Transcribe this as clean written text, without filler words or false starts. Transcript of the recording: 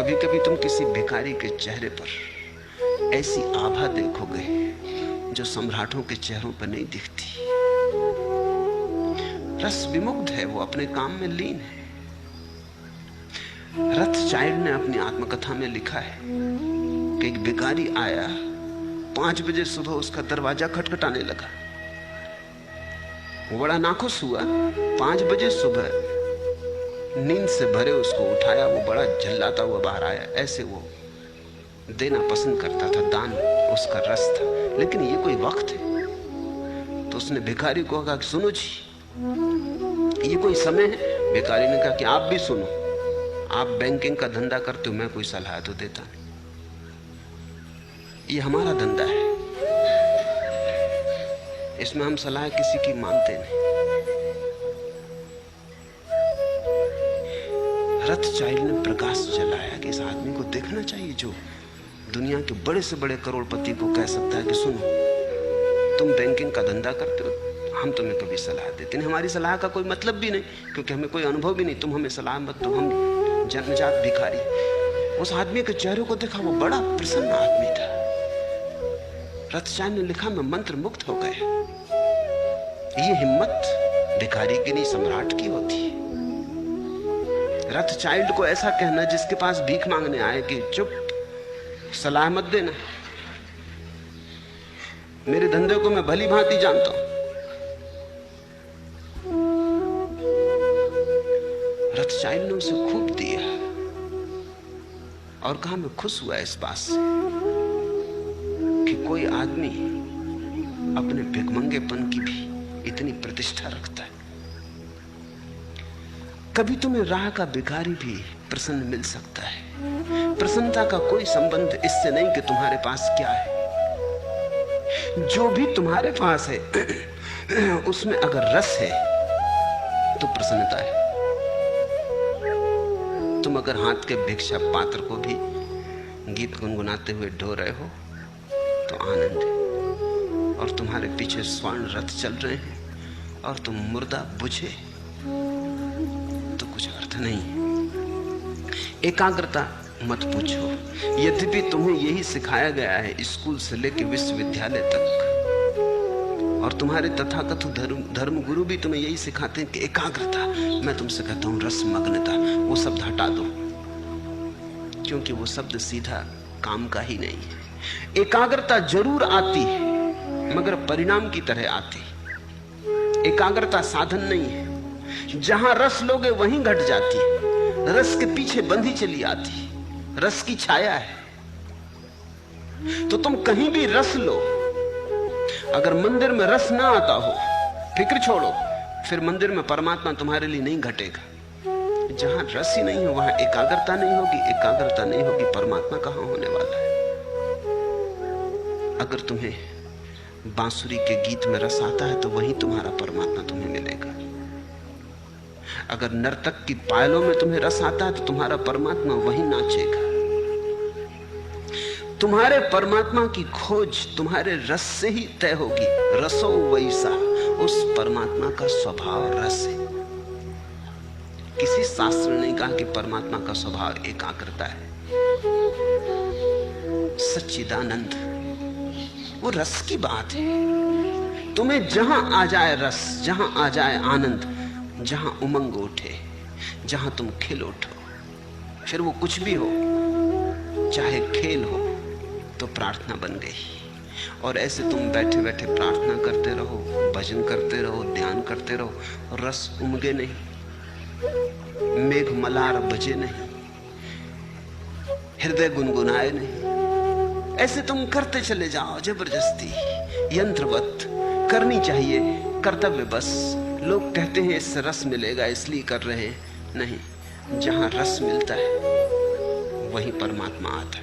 कभी कभी तुम किसी भिखारी के चेहरे पर ऐसी आभा देखोगे जो सम्राटों के चेहरों पर नहीं दिखती। रस विमुग्ध है, वो अपने काम में लीन है। रथचाइल्ड ने अपनी आत्मकथा में लिखा है कि एक भिखारी आया, 5 बजे सुबह उसका दरवाजा खटखटाने लगा। वो बड़ा नाखुश हुआ। 5 बजे सुबह नींद से भरे उसको उठाया। वो बड़ा झल्लाता हुआ बाहर आया। ऐसे वो देना पसंद करता था, दान उसका रस था, लेकिन ये कोई वक्त है। तो उसने भिखारी को कहा, सुनो जी, ये कोई समय है? भिखारी ने कहा कि आप भी सुनो, आप बैंकिंग का धंधा करते हो, मैं कोई सलाह तो देता नहीं, ये हमारा धंधा है, इसमें हम सलाह किसी की मानते नहीं। रथचाइल्ड ने प्रकाश जलाया कि इस आदमी को देखना चाहिए जो दुनिया के बड़े से बड़े करोड़पति को कह सकता है कि सुनो, तुम बैंकिंग का धंधा करते हो, हम तुम्हें कभी सलाह देते नहीं, हमारी सलाह का कोई मतलब भी नहीं, क्योंकि हमें कोई अनुभव भी नहीं, तुम हमें सलाह मत दो, हम जन्मजात भिखारी। उस आदमी के चेहरे को देखा, वो बड़ा प्रसन्न आदमी था। रथचाइल्ड ने लिखा, मैं मंत्र मुक्त हो गया। ये हिम्मत भिखारी की नहीं, सम्राट की होती है। रथचाइल्ड को ऐसा कहना जिसके पास भीख मांगने आए कि चुप, सलाह मत देना, मेरे धंधे को मैं भली भांति जानता हूं। रथचाइल्ड ने उसे खूब दिया और कहा, मैं खुश हुआ इस बात से कि कोई आदमी अपने भिखमंगेपन की भी इतनी प्रतिष्ठा रखता है। कभी तुम्हें राह का भिखारी भी प्रसन्न मिल सकता है। प्रसन्नता का कोई संबंध इससे नहीं कि तुम्हारे पास क्या है। जो भी तुम्हारे पास है उसमें अगर रस है तो प्रसन्नता है। तुम अगर हाथ के भिक्षा पात्र को भी गीत गुनगुनाते हुए ढो रहे हो तो आनंद है, और तुम्हारे पीछे स्वर्ण रथ चल रहे हैं और तुम मुर्दा बुझे तो कुछ अर्थ नहीं। एकाग्रता मत पूछो, यद्यपि तुम्हें यही सिखाया गया है स्कूल से लेकर विश्वविद्यालय तक, और तुम्हारे तथाकथित धर्म गुरु भी तुम्हें यही सिखाते हैं कि एकाग्रता। मैं तुमसे कहता हूं रसमग्नता, वो शब्द हटा दो, क्योंकि वो शब्द सीधा काम का ही नहीं है। एकाग्रता जरूर आती है मगर परिणाम की तरह आती। एकाग्रता साधन नहीं है। जहां रस लोगे वहीं घट जाती है, रस के पीछे बंधी चली आती, रस की छाया है। तो तुम कहीं भी रस लो, अगर मंदिर में रस ना आता हो, फिक्र छोड़ो, फिर मंदिर में परमात्मा तुम्हारे लिए नहीं घटेगा। जहां रस ही नहीं है वहां एकाग्रता नहीं होगी, एकाग्रता नहीं होगी, परमात्मा कहां होने वाला है। अगर तुम्हें बांसुरी के गीत में रस आता है तो वहीं तुम्हारा परमात्मा तुम्हें मिलेगा। अगर नर्तक की पायलों में तुम्हें रस आता है तो तुम्हारा परमात्मा वहीं नाचेगा। तुम्हारे परमात्मा की खोज तुम्हारे रस से ही तय होगी। रसो वैसा, उस परमात्मा का स्वभाव रस है। किसी शास्त्र ने नहीं कहा कि परमात्मा का स्वभाव एकाग्रता है। सच्चिदानंद वो रस की बात है। तुम्हें जहां आ जाए रस, जहां आ जाए आनंद, जहां उमंग उठे, जहां तुम खिल उठो, फिर वो कुछ भी हो, चाहे खेल हो, तो प्रार्थना बन गई। और ऐसे तुम बैठे बैठे प्रार्थना करते रहो, भजन करते रहो, ध्यान करते रहो, रस उमगे नहीं, मेघ मलार बजे नहीं, हृदय गुनगुनाए नहीं। ऐसे तुम करते चले जाओ जबरदस्ती, यंत्रवत। करनी चाहिए कर्तव्य बस। लोग कहते हैं इससे रस मिलेगा इसलिए कर रहे हैं, नहीं, जहां रस मिलता है वहीं परमात्मा आता है।